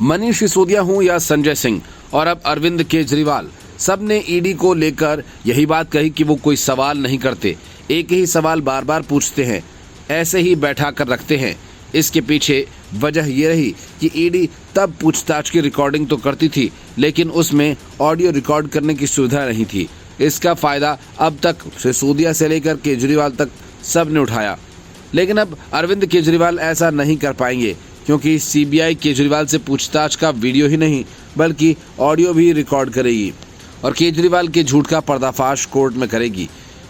मनीष सिसोदिया हो या संजय सिंह और अब अरविंद केजरीवाल, सब ने ईडी को लेकर यही बात कही कि वो कोई सवाल नहीं करते, एक ही सवाल बार बार पूछते हैं, ऐसे ही बैठा कर रखते हैं। इसके पीछे वजह ये रही कि ईडी तब पूछताछ की रिकॉर्डिंग तो करती थी, लेकिन उसमें ऑडियो रिकॉर्ड करने की सुविधा नहीं थी। इसका फायदा अब तक सिसोदिया से लेकर केजरीवाल तक सब ने उठाया, लेकिन अब अरविंद केजरीवाल ऐसा नहीं कर पाएंगे, क्योंकि सीबीआई केजरीवाल से पूछताछ का वीडियो ही नहीं बल्कि ऑडियो भी रिकॉर्ड करेगी और केजरीवाल के झूठ का पर्दाफाश कोर्ट में करेगी।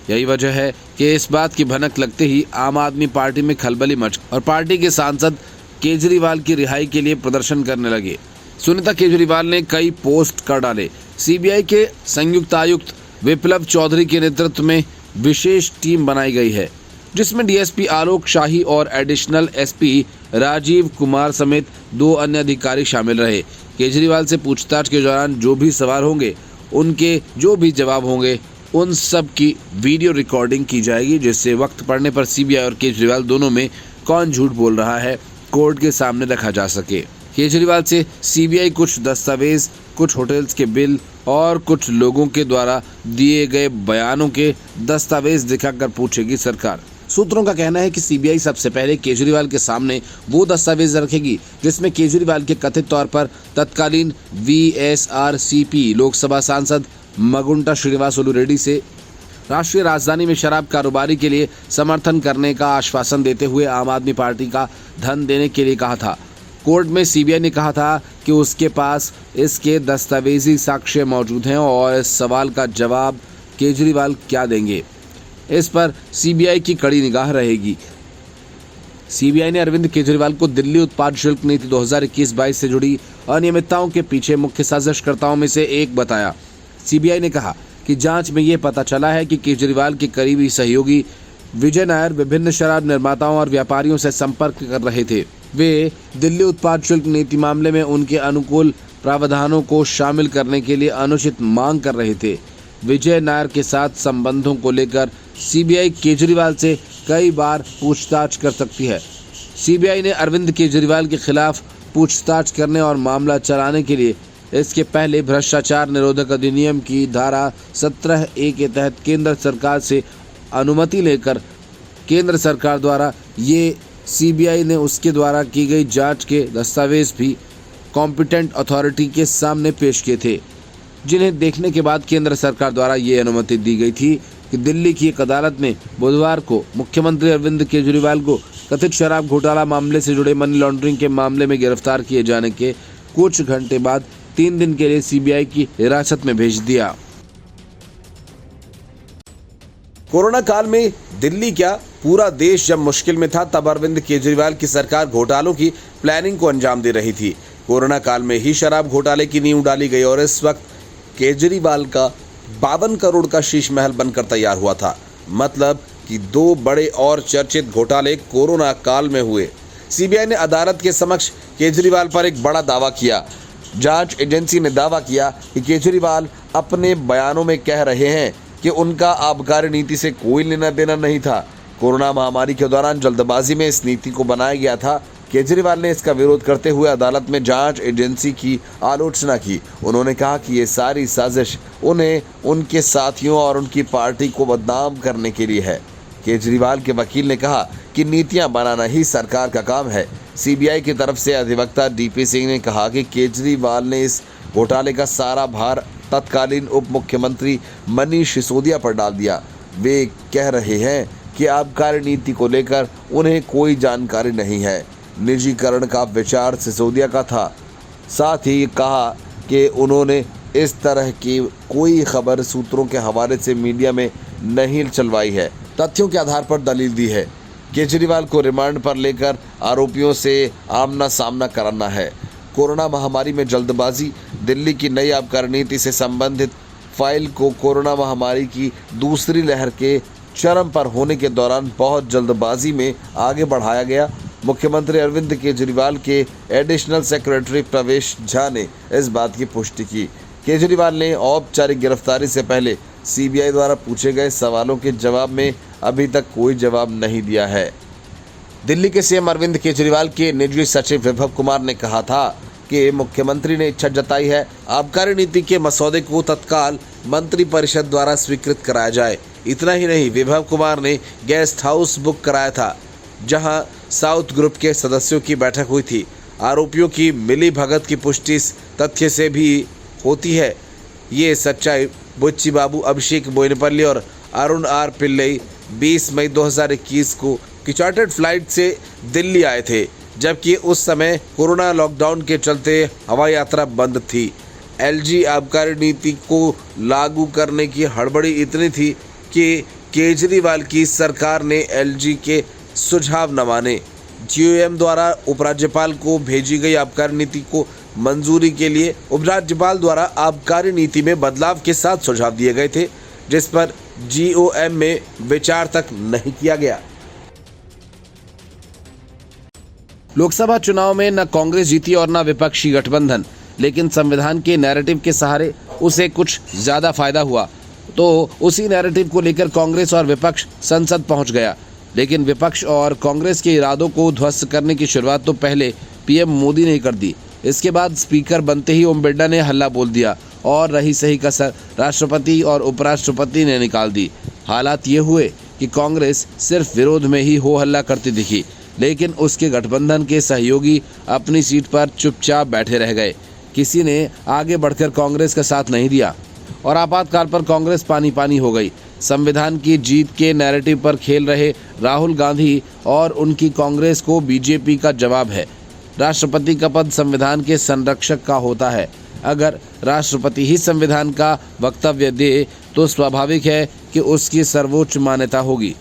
यही वजह है कि इस बात की भनक लगते ही आम आदमी पार्टी में खलबली मच और पार्टी के सांसद केजरीवाल की रिहाई के लिए प्रदर्शन करने लगे। सुनीता केजरीवाल ने कई पोस्ट कर डाले। सीबीआई के संयुक्त आयुक्त विप्लव चौधरी के नेतृत्व में विशेष टीम बनाई गई है, जिसमें डीएसपी आलोक शाही और एडिशनल एसपी राजीव कुमार समेत 2 अन्य अधिकारी शामिल रहे। केजरीवाल से पूछताछ के दौरान जो भी सवाल होंगे, उनके जो भी जवाब होंगे, उन सब की वीडियो रिकॉर्डिंग की जाएगी, जिससे वक्त पड़ने पर सीबीआई और केजरीवाल दोनों में कौन झूठ बोल रहा है कोर्ट के सामने रखा जा सके। केजरीवाल से सीबीआई कुछ दस्तावेज, कुछ होटल्स के बिल और कुछ लोगों के द्वारा दिए गए बयानों के दस्तावेज दिखाकर पूछेगी सरकार। सूत्रों का कहना है कि सीबीआई सबसे पहले केजरीवाल के सामने वो दस्तावेज रखेगी जिसमें केजरीवाल के कथित तौर पर तत्कालीन वीएसआरसीपी लोकसभा सांसद मगुंटा श्रीनिवासुलु रेड्डी से राष्ट्रीय राजधानी में शराब कारोबारी के लिए समर्थन करने का आश्वासन देते हुए आम आदमी पार्टी का धन देने के लिए कहा था। कोर्ट में सीबीआई ने कहा था कि उसके पास इसके दस्तावेजी साक्ष्य मौजूद हैं और इस सवाल का जवाब केजरीवाल क्या देंगे, इस पर सीबीआई की कड़ी निगाह रहेगी। सीबीआई ने अरविंद केजरीवाल को दिल्ली उत्पाद शुल्क नीति 2021-22 से जुड़ी अनियमितताओं के पीछे मुख्य साजिशकर्ताओं में से एक बताया। सीबीआई ने कहा कि जांच में ये पता चला है कि केजरीवाल के करीबी सहयोगी विजय नायर विभिन्न शराब निर्माताओं और व्यापारियों से संपर्क कर रहे थे। वे दिल्ली उत्पाद शुल्क नीति मामले में उनके अनुकूल प्रावधानों को शामिल करने के लिए अनुचित मांग कर रहे थे। विजय नायर के साथ संबंधों को लेकर सीबीआई केजरीवाल से कई बार पूछताछ कर सकती है। सीबीआई ने अरविंद केजरीवाल के खिलाफ पूछताछ करने और मामला चलाने के लिए इसके पहले भ्रष्टाचार निरोधक अधिनियम की धारा 17A के तहत केंद्र सरकार से अनुमति लेकर केंद्र सरकार द्वारा ये सीबीआई ने उसके द्वारा की गई जांच के दस्तावेज भी कॉम्पिटेंट अथॉरिटी के सामने पेश किए थे, जिन्हें देखने के बाद केंद्र सरकार द्वारा ये अनुमति दी गई थी कि दिल्ली की एक अदालत ने बुधवार को मुख्यमंत्री अरविंद केजरीवाल को कथित शराब घोटाला मामले से जुड़े मनी लॉन्ड्रिंग के मामले में गिरफ्तार किए जाने के कुछ घंटे बाद 3 दिन के लिए सीबीआई की हिरासत में भेज दिया। कोरोना काल में दिल्ली क्या पूरा देश जब मुश्किल में था, तब अरविंद केजरीवाल की सरकार घोटालों की प्लानिंग को अंजाम दे रही थी। कोरोना काल में ही शराब घोटाले की नींव डाली गई और इस वक्त केजरीवाल का 52 करोड़ का शीश महल बनकर तैयार हुआ था। मतलब कि 2 बड़े और चर्चित घोटाले कोरोना काल में हुए। सीबीआई ने अदालत के समक्ष केजरीवाल पर एक बड़ा दावा किया। जांच एजेंसी ने दावा किया कि केजरीवाल अपने बयानों में कह रहे हैं कि उनका आबकारी नीति से कोई लेना देना नहीं था। कोरोना महामारी के दौरान जल्दबाजी में इस नीति को बनाया गया था। केजरीवाल ने इसका विरोध करते हुए अदालत में जांच एजेंसी की आलोचना की। उन्होंने कहा कि ये सारी साजिश उन्हें, उनके साथियों और उनकी पार्टी को बदनाम करने के लिए है। केजरीवाल के वकील ने कहा कि नीतियां बनाना ही सरकार का काम है। सीबीआई की तरफ से अधिवक्ता डीपी सिंह ने कहा कि केजरीवाल ने इस घोटाले का सारा भार तत्कालीन उप मुख्यमंत्री मनीष सिसोदिया पर डाल दिया। वे कह रहे हैं कि आबकारी नीति को लेकर उन्हें कोई जानकारी नहीं है। निजीकरण का विचार सिसोदिया का था। साथ ही कहा कि उन्होंने इस तरह की कोई खबर सूत्रों के हवाले से मीडिया में नहीं चलवाई है, तथ्यों के आधार पर दलील दी है। केजरीवाल को रिमांड पर लेकर आरोपियों से आमना सामना कराना है। कोरोना महामारी में जल्दबाजी। दिल्ली की नई आबकारी नीति से संबंधित फाइल को कोरोना महामारी की दूसरी लहर के चरम पर होने के दौरान बहुत जल्दबाजी में आगे बढ़ाया गया। मुख्यमंत्री अरविंद केजरीवाल के एडिशनल सेक्रेटरी प्रवेश झा ने इस बात की पुष्टि की। केजरीवाल ने औपचारिक गिरफ्तारी से पहले सीबीआई द्वारा पूछे गए सवालों के जवाब में अभी तक कोई जवाब नहीं दिया है। दिल्ली के सीएम अरविंद केजरीवाल के निजी सचिव विभव कुमार ने कहा था के मुख्यमंत्री ने इच्छा जताई है आबकारी नीति के मसौदे को तत्काल मंत्रिपरिषद द्वारा स्वीकृत कराया जाए। इतना ही नहीं, विभव कुमार ने गेस्ट हाउस बुक कराया था जहां साउथ ग्रुप के सदस्यों की बैठक हुई थी। आरोपियों की मिली भगत की पुष्टि इस तथ्य से भी होती है। ये सच्चाई बुच्ची बाबू, अभिषेक बोयनपल्ली और अरुण आर पिल्लई 20 मई 2021 को चार्टर्ड फ्लाइट से दिल्ली आए थे, जबकि उस समय कोरोना लॉकडाउन के चलते हवाई यात्रा बंद थी। एलजी आबकारी नीति को लागू करने की हड़बड़ी इतनी थी कि केजरीवाल की सरकार ने एलजी के सुझाव न माने। जीओएम द्वारा उपराज्यपाल को भेजी गई आबकारी नीति को मंजूरी के लिए उपराज्यपाल द्वारा आबकारी नीति में बदलाव के साथ सुझाव दिए गए थे, जिस पर जीओएम में विचार तक नहीं किया गया। लोकसभा चुनाव में न कांग्रेस जीती और न विपक्षी गठबंधन, लेकिन संविधान के नैरेटिव के सहारे उसे कुछ ज्यादा फायदा हुआ। तो उसी नैरेटिव को लेकर कांग्रेस और विपक्ष संसद पहुंच गया। लेकिन विपक्ष और कांग्रेस के इरादों को ध्वस्त करने की शुरुआत तो पहले पीएम मोदी ने कर दी। इसके बाद स्पीकर बनते ही ओम बिरला ने हल्ला बोल दिया और रही सही कसर राष्ट्रपति और उपराष्ट्रपति ने निकाल दी। हालात ये हुए कि कांग्रेस सिर्फ विरोध में ही हो हल्ला करती दिखी, लेकिन उसके गठबंधन के सहयोगी अपनी सीट पर चुपचाप बैठे रह गए। किसी ने आगे बढ़कर कांग्रेस का साथ नहीं दिया और आपातकाल पर कांग्रेस पानी पानी हो गई। संविधान की जीत के नैरेटिव पर खेल रहे राहुल गांधी और उनकी कांग्रेस को बीजेपी का जवाब है। राष्ट्रपति का पद संविधान के संरक्षक का होता है। अगर राष्ट्रपति ही संविधान का वक्तव्य दे तो स्वाभाविक है कि उसकी सर्वोच्च मान्यता होगी।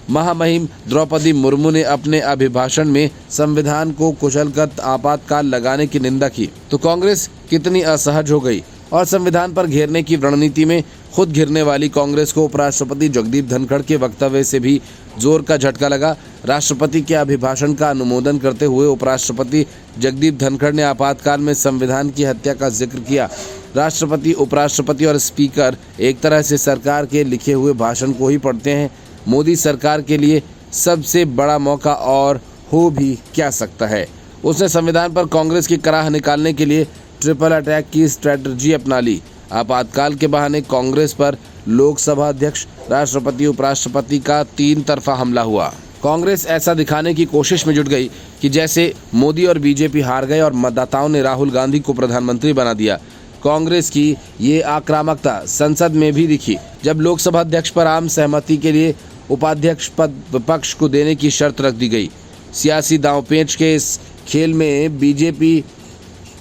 महामहिम द्रौपदी मुर्मू ने अपने अभिभाषण में संविधान को कुचलकर आपातकाल लगाने की निंदा की तो कांग्रेस कितनी असहज हो गई और संविधान पर घेरने की रणनीति में खुद घिरने वाली कांग्रेस को उपराष्ट्रपति जगदीप धनखड़ के वक्तव्य से भी जोर का झटका लगा। राष्ट्रपति के अभिभाषण का अनुमोदन करते हुए उपराष्ट्रपति जगदीप धनखड़ ने आपातकाल में संविधान की हत्या का जिक्र किया। राष्ट्रपति, उपराष्ट्रपति और स्पीकर एक तरह से सरकार के लिखे हुए भाषण को ही पढ़ते हैं। मोदी सरकार के लिए सबसे बड़ा मौका और हो भी क्या सकता है। उसने संविधान पर कांग्रेस की कराह निकालने के लिए ट्रिपल अटैक की स्ट्रेटजी अपना ली। आपातकाल के बहाने कांग्रेस पर लोकसभा अध्यक्ष, राष्ट्रपति, उपराष्ट्रपति का 3 तरफा हमला हुआ। कांग्रेस ऐसा दिखाने की कोशिश में जुट गई कि जैसे मोदी और बीजेपी हार गए और मतदाताओं ने राहुल गांधी को प्रधानमंत्री बना दिया। कांग्रेस की ये आक्रामकता संसद में भी दिखी जब लोकसभा अध्यक्ष पर आम सहमति के लिए उपाध्यक्ष पद विपक्ष को देने की शर्त रख दी गई। सियासी दांवपेच के इस खेल में बीजेपी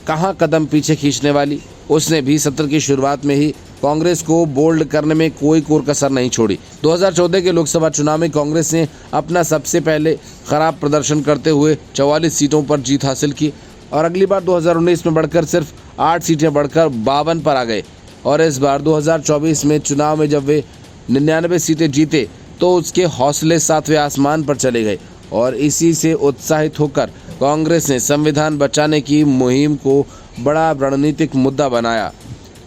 कहां कदम पीछे खींचने वाली। उसने भी सत्र की शुरुआत में ही कांग्रेस को बोल्ड करने में कोई कोर कसर नहीं छोड़ी। 2014 के लोकसभा चुनाव में कांग्रेस ने अपना सबसे पहले खराब प्रदर्शन करते हुए 44 सीटों पर जीत हासिल की और अगली बार 2019 में बढ़कर सिर्फ 8 सीटें बढ़कर 52 पर आ गए। और इस बार 2024 में चुनाव में जब वे 99 सीटें जीते तो उसके हौसले 7वें आसमान पर चले गए और इसी से उत्साहित होकर कांग्रेस ने संविधान बचाने की मुहिम को बड़ा रणनीतिक मुद्दा बनाया।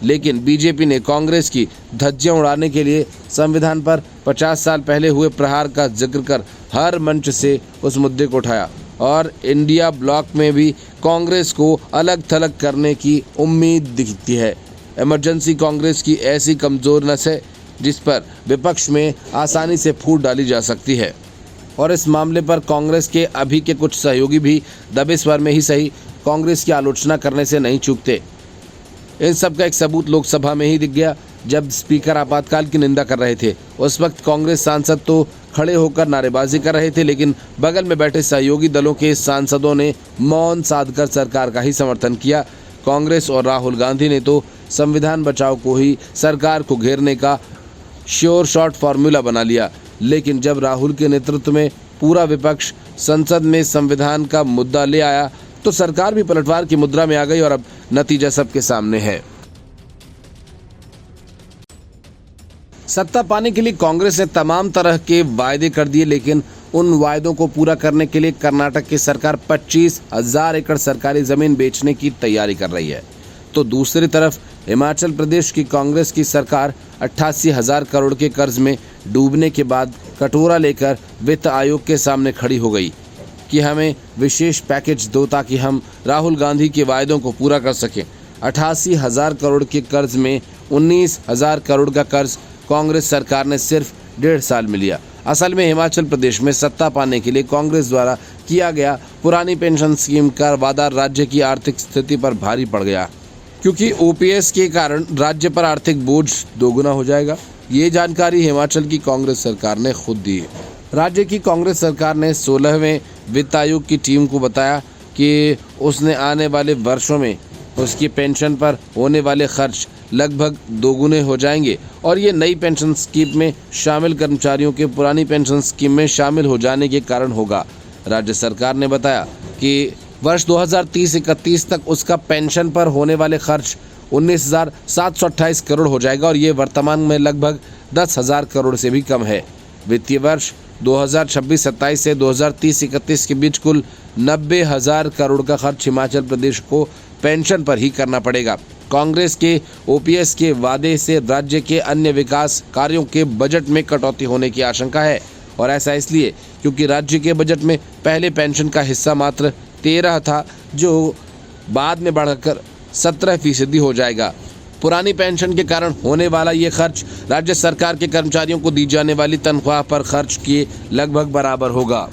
लेकिन बीजेपी ने कांग्रेस की धज्जियां उड़ाने के लिए संविधान पर 50 साल पहले हुए प्रहार का जिक्र कर हर मंच से उस मुद्दे को उठाया और इंडिया ब्लॉक में भी कांग्रेस को अलग थलग करने की उम्मीद दिखती है। इमरजेंसी कांग्रेस की ऐसी कमजोर नस है जिस पर विपक्ष में आसानी से फूट डाली जा सकती है और इस मामले पर कांग्रेस के अभी के कुछ सहयोगी भी दबे स्वर में ही सही कांग्रेस की आलोचना करने से नहीं चूकते। इन सब का एक सबूत लोकसभा में ही दिख गया जब स्पीकर आपातकाल की निंदा कर रहे थे। उस वक्त कांग्रेस सांसद तो खड़े होकर नारेबाजी कर रहे थे, लेकिन बगल में बैठे सहयोगी दलों के सांसदों ने मौन साधकर सरकार का ही समर्थन किया। कांग्रेस और राहुल गांधी ने तो संविधान बचाओ को ही सरकार को घेरने का श्योर शॉट फार्मूला बना लिया। लेकिन जब राहुल के नेतृत्व में पूरा विपक्ष संसद में संविधान का मुद्दा ले आया तो सरकार भी पलटवार की मुद्रा में आ गई और अब नतीजा सबके सामने है। सत्ता पाने के लिए कांग्रेस ने तमाम तरह के वायदे कर दिए, लेकिन उन वायदों को पूरा करने के लिए कर्नाटक की सरकार 25,000 एकड़ सरकारी जमीन बेचने की तैयारी कर रही है। तो दूसरी तरफ हिमाचल प्रदेश की कांग्रेस की सरकार 88,000 करोड़ के कर्ज में डूबने के बाद कटोरा लेकर वित्त आयोग के सामने खड़ी हो गई। कि हमें विशेष पैकेज दो ताकि हम राहुल गांधी के वायदों को पूरा कर सकें। 88,000 करोड़ के कर्ज में 19,000 करोड़ का कर्ज कांग्रेस सरकार ने सिर्फ 1.5 साल में लिया। असल में हिमाचल प्रदेश में सत्ता पाने के लिए कांग्रेस द्वारा किया गया पुरानी पेंशन स्कीम का वादा राज्य की आर्थिक स्थिति पर भारी पड़ गया, क्योंकि ओपीएस के कारण राज्य पर आर्थिक बोझ दोगुना हो जाएगा। ये जानकारी हिमाचल की कांग्रेस सरकार ने खुद दी है। राज्य की कांग्रेस सरकार ने 16वें वित्त आयोग की टीम को बताया कि उसने आने वाले वर्षों में उसकी पेंशन पर होने वाले खर्च लगभग दोगुने हो जाएंगे और ये नई पेंशन स्कीम में शामिल कर्मचारियों के पुरानी पेंशन स्कीम में शामिल हो जाने के कारण होगा। राज्य सरकार ने बताया कि वर्ष 2030-31 तक उसका पेंशन पर होने वाले खर्च 19,728 करोड़ हो जाएगा और ये वर्तमान में लगभग 10,000 करोड़ से भी कम है। वित्तीय वर्ष 2026-27 से 2030-31 के बीच कुल 90,000 करोड़ का खर्च हिमाचल प्रदेश को पेंशन पर ही करना पड़ेगा। कांग्रेस के ओपीएस के वादे से राज्य के अन्य विकास कार्यों के बजट में कटौती होने की आशंका है और ऐसा इसलिए क्योंकि राज्य के बजट में पहले पेंशन का हिस्सा मात्र 13 था, जो बाद में बढ़कर 17% हो जाएगा। पुरानी पेंशन के कारण होने वाला ये खर्च राज्य सरकार के कर्मचारियों को दी जाने वाली तनख्वाह पर खर्च के लगभग बराबर होगा।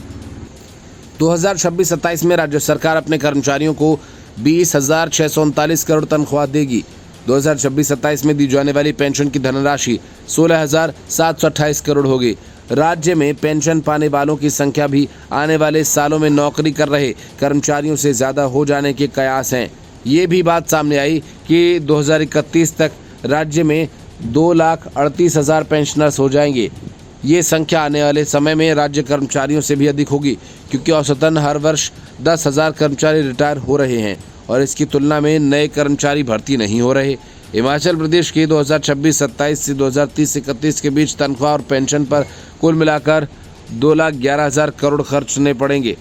2026-27 में राज्य सरकार अपने कर्मचारियों को 20,639 करोड़ तनख्वाह देगी। 2026-27 में दी जाने वाली पेंशन की धनराशि 16,728 करोड़ होगी। राज्य में पेंशन पाने वालों की संख्या भी आने वाले सालों में नौकरी कर रहे कर्मचारियों से ज़्यादा हो जाने के कयास हैं। ये भी बात सामने आई कि 2031 तक राज्य में 2,38,000 पेंशनर्स हो जाएंगे। ये संख्या आने वाले समय में राज्य कर्मचारियों से भी अधिक होगी, क्योंकि औसतन हर वर्ष 10,000 कर्मचारी रिटायर हो रहे हैं और इसकी तुलना में नए कर्मचारी भर्ती नहीं हो रहे। हिमाचल प्रदेश के 2026-27 से 2030-31 के बीच तनख्वाह और पेंशन पर कुल मिलाकर 2,11,000 करोड़ खर्चने पड़ेंगे।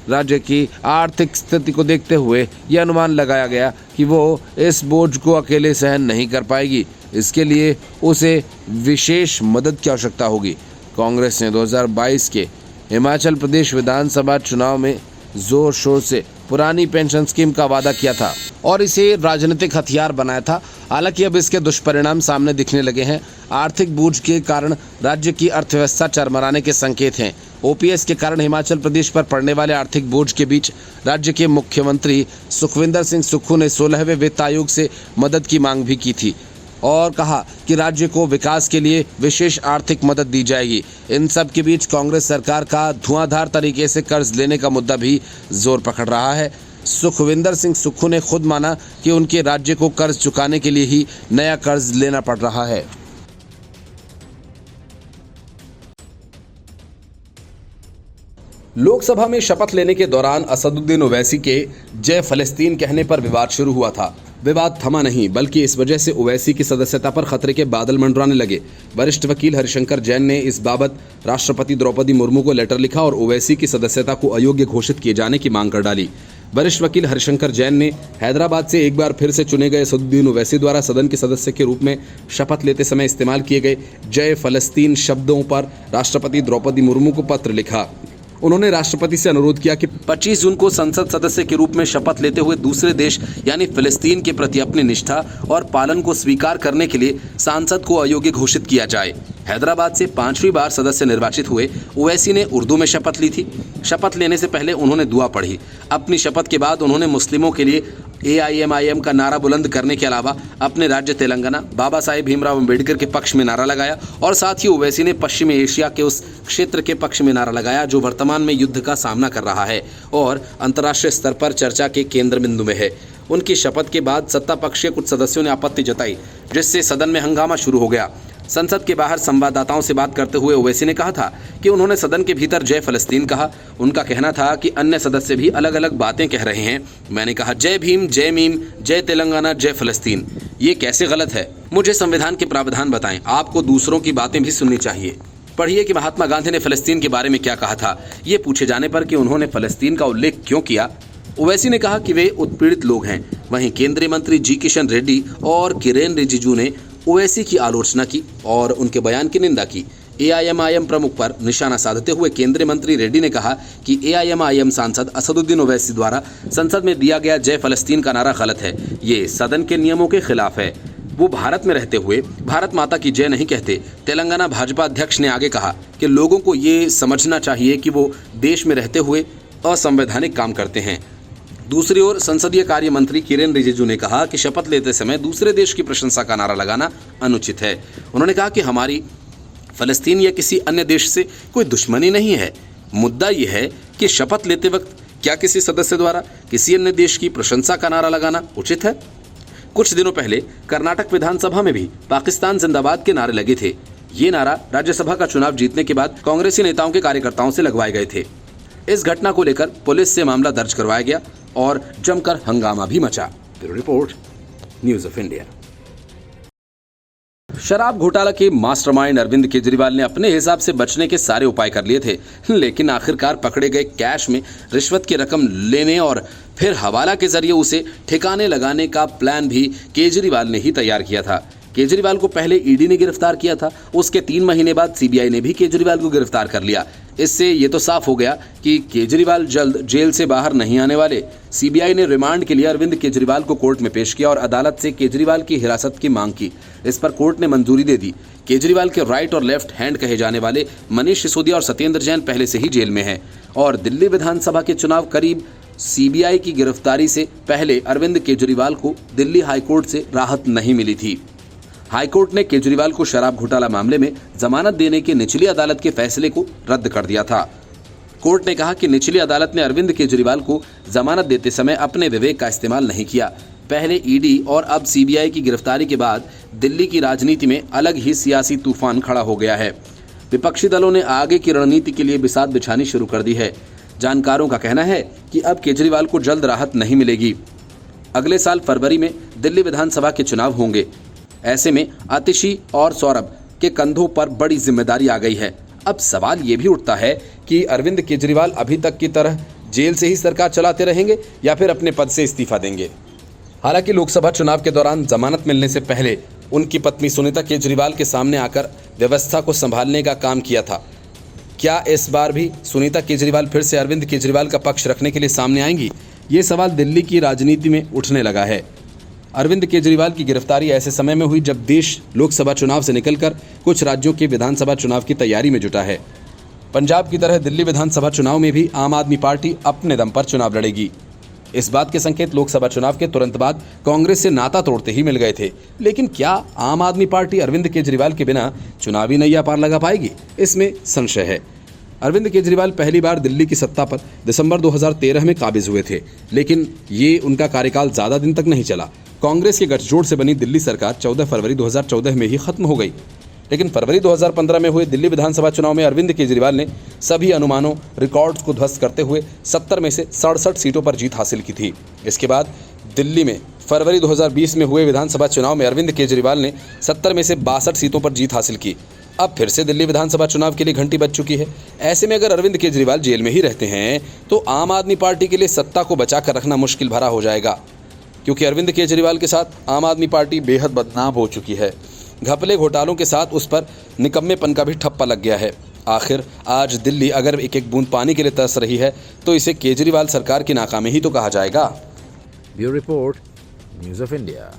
राज्य की आर्थिक स्थिति को देखते हुए यह अनुमान लगाया गया कि वो इस बोझ को अकेले सहन नहीं कर पाएगी। इसके लिए उसे विशेष मदद की आवश्यकता होगी। कांग्रेस ने 2022 के हिमाचल प्रदेश विधानसभा चुनाव में जोर शोर से पुरानी पेंशन स्कीम का वादा किया था और इसे राजनीतिक हथियार बनाया था। हालांकि अब इसके दुष्परिणाम सामने दिखने लगे हैं। आर्थिक बोझ के कारण राज्य की अर्थव्यवस्था चरमराने के संकेत हैं। ओपीएस के कारण हिमाचल प्रदेश पर पड़ने वाले आर्थिक बोझ के बीच राज्य के मुख्यमंत्री सुखविंदर सिंह सुक्खू ने 16वें वित्त आयोग से मदद की मांग भी की थी और कहा कि राज्य को विकास के लिए विशेष आर्थिक मदद दी जाएगी। इन सब के बीच कांग्रेस सरकार का धुआंधार तरीके से कर्ज लेने का मुद्दा भी जोर पकड़ रहा है। सुखविंदर सिंह सुक्खू ने खुद माना कि उनके राज्य को कर्ज चुकाने के लिए ही नया कर्ज लेना पड़ रहा है। लोकसभा में शपथ लेने के दौरान असदुद्दीन ओवैसी के जय फलस्तीन कहने पर विवाद शुरू हुआ था। विवाद थमा नहीं, बल्कि इस वजह से ओवैसी की सदस्यता पर खतरे के बादल मंडराने लगे। वरिष्ठ वकील हरिशंकर जैन ने इस बाबत राष्ट्रपति द्रौपदी मुर्मू को लेटर लिखा और ओवैसी की सदस्यता को अयोग्य घोषित किए जाने की मांग कर डाली। वरिष्ठ वकील हरिशंकर जैन ने हैदराबाद से एक बार फिर से चुने गए असदुद्दीन ओवैसी द्वारा सदन के सदस्य के रूप में शपथ लेते समय इस्तेमाल किए गए जय फलस्तीन शब्दों पर राष्ट्रपति द्रौपदी मुर्मू को पत्र लिखा। उन्होंने राष्ट्रपति से अनुरोध किया कि 25 जून को संसद सदस्य के रूप में शपथ लेते हुए दूसरे देश यानी फिलिस्तीन के प्रति अपनी निष्ठा और पालन को स्वीकार करने के लिए सांसद को अयोग्य घोषित किया जाए। हैदराबाद से 5वीं बार सदस्य निर्वाचित हुए ओवैसी ने उर्दू में शपथ ली थी। शपथ लेने से पहले उन्होंने दुआ पढ़ी। अपनी शपथ के बाद उन्होंने मुस्लिमों के लिए AIMIM का नारा बुलंद करने के अलावा अपने राज्य तेलंगाना बाबा साहेब भीमराव अम्बेडकर के पक्ष में नारा लगाया और साथ ही ओवैसी ने पश्चिमी एशिया के उस क्षेत्र के पक्ष में नारा लगाया जो वर्तमान में युद्ध का सामना कर रहा है और अंतर्राष्ट्रीय स्तर पर चर्चा के केंद्र बिंदु में है। उनकी शपथ के बाद सत्ता पक्ष के कुछ सदस्यों ने आपत्ति जताई, जिससे सदन में हंगामा शुरू हो गया। संसद के बाहर संवाददाताओं से बात करते हुए ओवैसी ने कहा था कि उन्होंने सदन के भीतर जय फलस्तीन कहा। उनका कहना था कि अन्य सदस्य भी अलग अलग बातें कह रहे हैं। मैंने कहा जय भीम, जय मीम, जय तेलंगाना, जय फलस्तीन। ये कैसे गलत है? मुझे संविधान के प्रावधान बताएं। आपको दूसरों की बातें भी सुननी चाहिए। पढ़िए कि महात्मा गांधी ने फलस्तीन के बारे में क्या कहा था। ये पूछे जाने पर कि उन्होंने फलस्तीन का उल्लेख क्यों किया, ओवैसी ने कहा कि वे उत्पीड़ित लोग हैं। वहीं केंद्रीय मंत्री जी किशन रेड्डी और किरेन रिजिजू ने ओवैसी की आलोचना की और उनके बयान की निंदा की। एआईएमआईएम प्रमुख पर निशाना साधते हुए केंद्रीय मंत्री रेड्डी ने कहा कि एआईएमआईएम सांसद असदुद्दीन ओवैसी द्वारा संसद में दिया गया जय फलस्तीन का नारा गलत है। ये सदन के नियमों के खिलाफ है। वो भारत में रहते हुए भारत माता की जय नहीं कहते। तेलंगाना भाजपा अध्यक्ष ने आगे कहा कि लोगों को ये समझना चाहिए कि वो देश में रहते हुए असंवैधानिक काम करते हैं। दूसरी ओर संसदीय कार्य मंत्री किरेन रिजिजू ने कहा कि शपथ लेते समय दूसरे देश की प्रशंसा का नारा लगाना अनुचित है। उन्होंने कहा कि हमारी फलस्तीन या किसी अन्य देश से कोई दुश्मनी नहीं है। मुद्दा यह है कि शपथ लेते वक्त क्या किसी सदस्य द्वारा किसी अन्य देश की प्रशंसा का नारा लगाना उचित है। कुछ दिनों पहले कर्नाटक विधानसभा में भी पाकिस्तान जिंदाबाद के नारे लगे थे। ये नारा राज्यसभा का चुनाव जीतने के बाद कांग्रेसी नेताओं के कार्यकर्ताओं से लगवाए गए थे। इस घटना को लेकर पुलिस से मामला दर्ज करवाया गया और जमकर हंगामा भी मचा। Bureau report, news of India. शराब घोटाला के मास्टरमाइंड अरविंद केजरीवाल ने अपने हिसाब से बचने के सारे उपाय कर लिए थे, लेकिन आखिरकार पकड़े गए कैश में रिश्वत की रकम लेने और फिर हवाला के जरिए उसे ठिकाने लगाने का प्लान भी केजरीवाल ने ही तैयार किया था। केजरीवाल को पहले ईडी ने गिरफ्तार किया था, उसके 3 महीने बाद सीबीआई ने भी केजरीवाल को गिरफ्तार कर लिया। इससे ये तो साफ हो गया कि केजरीवाल जल्द जेल से बाहर नहीं आने वाले। सीबीआई ने रिमांड के लिए अरविंद केजरीवाल को कोर्ट में पेश किया और अदालत से केजरीवाल की हिरासत की मांग की। इस पर कोर्ट ने मंजूरी दे दी। केजरीवाल के राइट और लेफ्ट हैंड कहे जाने वाले मनीष सिसोदिया और सत्येंद्र जैन पहले से ही जेल में हैं और दिल्ली विधानसभा के चुनाव करीब। सीबीआई की गिरफ्तारी से पहले अरविंद केजरीवाल को दिल्ली हाईकोर्ट से राहत नहीं मिली थी। हाईकोर्ट ने केजरीवाल को शराब घोटाला मामले में जमानत देने के निचली अदालत के फैसले को रद्द कर दिया था। कोर्ट ने कहा कि निचली अदालत ने अरविंद केजरीवाल को जमानत देते समय अपने विवेक का इस्तेमाल नहीं किया। पहले ईडी और अब सीबीआई की गिरफ्तारी के बाद दिल्ली की राजनीति में अलग ही सियासी तूफान खड़ा हो गया है। विपक्षी दलों ने आगे की रणनीति के लिए बिसात बिछानी शुरू कर दी है। जानकारों का कहना है कि अब केजरीवाल को जल्द राहत नहीं मिलेगी। अगले साल फरवरी में दिल्ली विधानसभा के चुनाव होंगे। ऐसे में आतिशी और सौरभ के कंधों पर बड़ी जिम्मेदारी आ गई है। अब सवाल ये भी उठता है कि अरविंद केजरीवाल अभी तक की तरह जेल से ही सरकार चलाते रहेंगे या फिर अपने पद से इस्तीफा देंगे। हालांकि लोकसभा चुनाव के दौरान जमानत मिलने से पहले उनकी पत्नी सुनीता केजरीवाल के सामने आकर व्यवस्था को संभालने का काम किया था। क्या इस बार भी सुनीता केजरीवाल फिर से अरविंद केजरीवाल का पक्ष रखने के लिए सामने आएंगी? ये सवाल दिल्ली की राजनीति में उठने लगा है। अरविंद केजरीवाल की गिरफ्तारी ऐसे समय में हुई जब देश लोकसभा चुनाव से निकलकर कुछ राज्यों के विधानसभा चुनाव की तैयारी में जुटा है। पंजाब की तरह दिल्ली विधानसभा चुनाव में भी आम आदमी पार्टी अपने दम पर चुनाव लड़ेगी। इस बात के संकेत लोकसभा चुनाव के तुरंत बाद कांग्रेस से नाता तोड़ते ही मिल गए थे। लेकिन क्या आम आदमी पार्टी अरविंद केजरीवाल के बिना चुनावी नैया पार लगा पाएगी? इसमें संशय है। अरविंद केजरीवाल पहली बार दिल्ली की सत्ता पर दिसंबर 2013 में काबिज हुए थे, लेकिन ये उनका कार्यकाल ज़्यादा दिन तक नहीं चला। कांग्रेस के गठजोड़ से बनी दिल्ली सरकार 14 फरवरी 2014 में ही खत्म हो गई। लेकिन फरवरी 2015 में हुए दिल्ली विधानसभा चुनाव में अरविंद केजरीवाल ने सभी अनुमानों रिकॉर्ड्स को ध्वस्त करते हुए 70 में से 67 सीटों पर जीत हासिल की थी। इसके बाद दिल्ली में फरवरी 2020 में हुए विधानसभा चुनाव में अरविंद केजरीवाल ने 70 में से 62 सीटों पर जीत हासिल की। अब फिर से दिल्ली विधानसभा चुनाव के लिए घंटी बज चुकी है। ऐसे में अगर अरविंद केजरीवाल जेल में ही रहते हैं तो आम आदमी पार्टी के लिए सत्ता को बचा कर रखना मुश्किल भरा हो जाएगा, क्योंकि अरविंद केजरीवाल के साथ आम आदमी पार्टी बेहद बदनाम हो चुकी है। घपले घोटालों के साथ उस पर निकम्मेपन का भी ठप्पा लग गया है। आखिर आज दिल्ली अगर एक एक बूंद पानी के लिए तरस रही है तो इसे केजरीवाल सरकार की नाकामी ही तो कहा जाएगा। Bureau report, news of India.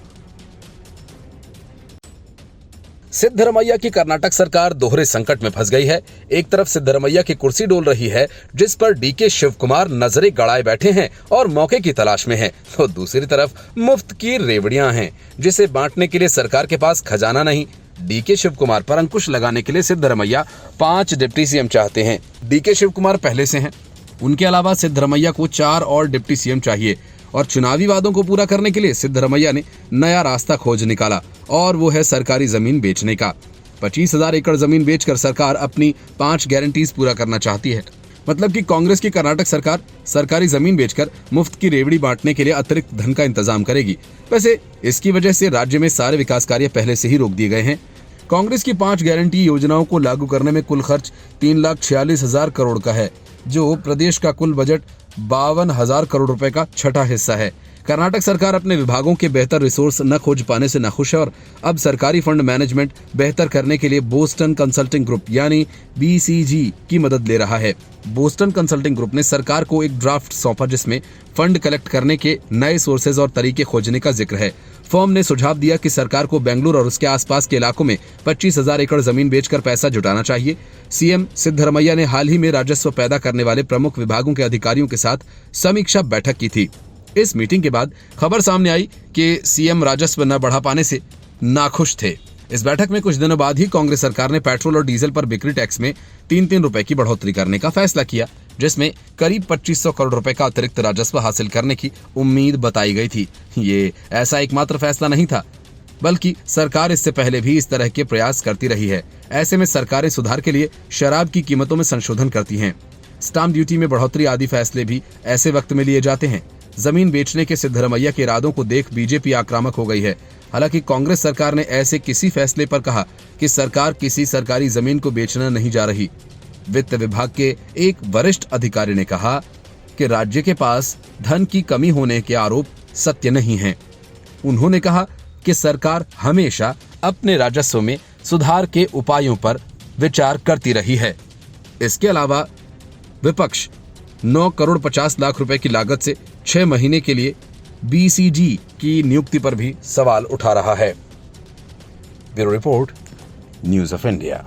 Siddaramaiah की कर्नाटक सरकार दोहरे संकट में फंस गई है। एक तरफ सिद्धरमैया की कुर्सी डोल रही है जिस पर डीके शिव कुमार नजरें गड़ाए बैठे हैं और मौके की तलाश में हैं, तो दूसरी तरफ मुफ्त की रेवड़ियां हैं जिसे बांटने के लिए सरकार के पास खजाना नहीं। डीके शिव कुमार पर अंकुश लगाने के लिए सिद्धरमैया 5 डिप्टी सीएम चाहते हैं। डीके शिव कुमार पहले से हैं। उनके अलावा सिद्धरमैया को 4 और डिप्टी सीएम चाहिए और चुनावी वादों को पूरा करने के लिए सिद्धरमैया ने नया रास्ता खोज निकाला और वो है सरकारी जमीन बेचने का। 25,000 एकड़ जमीन बेचकर सरकार अपनी 5 गारंटीज पूरा करना चाहती है। मतलब कि कांग्रेस की कर्नाटक सरकार सरकारी जमीन बेचकर मुफ्त की रेवड़ी बांटने के लिए अतिरिक्त धन का इंतजाम करेगी। वैसे इसकी वजह से राज्य में सारे विकास कार्य पहले से ही रोक दिए गए हैं। कांग्रेस की 5 गारंटी योजनाओं को लागू करने में कुल खर्च 3,46,000 करोड़ का है, जो प्रदेश का कुल बजट 52,000 करोड़ रुपए का छठा हिस्सा है। कर्नाटक सरकार अपने विभागों के बेहतर रिसोर्स न खोज पाने से नाखुश है और अब सरकारी फंड मैनेजमेंट बेहतर करने के लिए बोस्टन कंसल्टिंग ग्रुप यानी BCG की मदद ले रहा है। बोस्टन कंसल्टिंग ग्रुप ने सरकार को एक ड्राफ्ट सौंपा जिसमें फंड कलेक्ट करने के नए सोर्सेज और तरीके खोजने का जिक्र है। फर्म ने सुझाव दिया कि सरकार को बेंगलुरु और उसके आसपास के इलाकों में 25,000 एकड़ जमीन बेचकर पैसा जुटाना चाहिए। सीएम सिद्धरमैया ने हाल ही में राजस्व पैदा करने वाले प्रमुख विभागों के अधिकारियों के साथ समीक्षा बैठक की थी। इस मीटिंग के बाद खबर सामने आई कि सीएम राजस्व न बढ़ा पाने से नाखुश थे। इस बैठक में कुछ दिनों बाद ही कांग्रेस सरकार ने पेट्रोल और डीजल पर बिक्री टैक्स में 3-3 रुपए की बढ़ोतरी करने का फैसला किया, जिसमें करीब 2500 करोड़ रुपए का अतिरिक्त राजस्व हासिल करने की उम्मीद बताई गई थी। ये ऐसा एकमात्र फैसला नहीं था, बल्कि सरकार इससे पहले भी इस तरह के प्रयास करती रही है। ऐसे में सरकारें सुधार के लिए शराब की कीमतों में संशोधन करती हैं। स्टाम्प ड्यूटी में बढ़ोतरी आदि फैसले भी ऐसे वक्त में लिए जाते हैं। जमीन बेचने के सिद्धरमैया के इरादों को देख बीजेपी आक्रामक हो गई है। हालांकि कांग्रेस सरकार ने ऐसे किसी फैसले पर कहा कि सरकार किसी सरकारी जमीन को बेचना नहीं जा रही। वित्त विभाग के एक वरिष्ठ अधिकारी ने कहा कि राज्य के पास धन की कमी होने के आरोप सत्य नहीं हैं। उन्होंने कहा कि सरकार हमेशा अपने राजस्व में सुधार के उपायों पर विचार करती रही है। इसके अलावा विपक्ष 9 करोड़ 50 लाख रुपए की लागत से 6 महीने के लिए BCG की नियुक्ति पर भी सवाल उठा रहा है। Bureau report, news of India.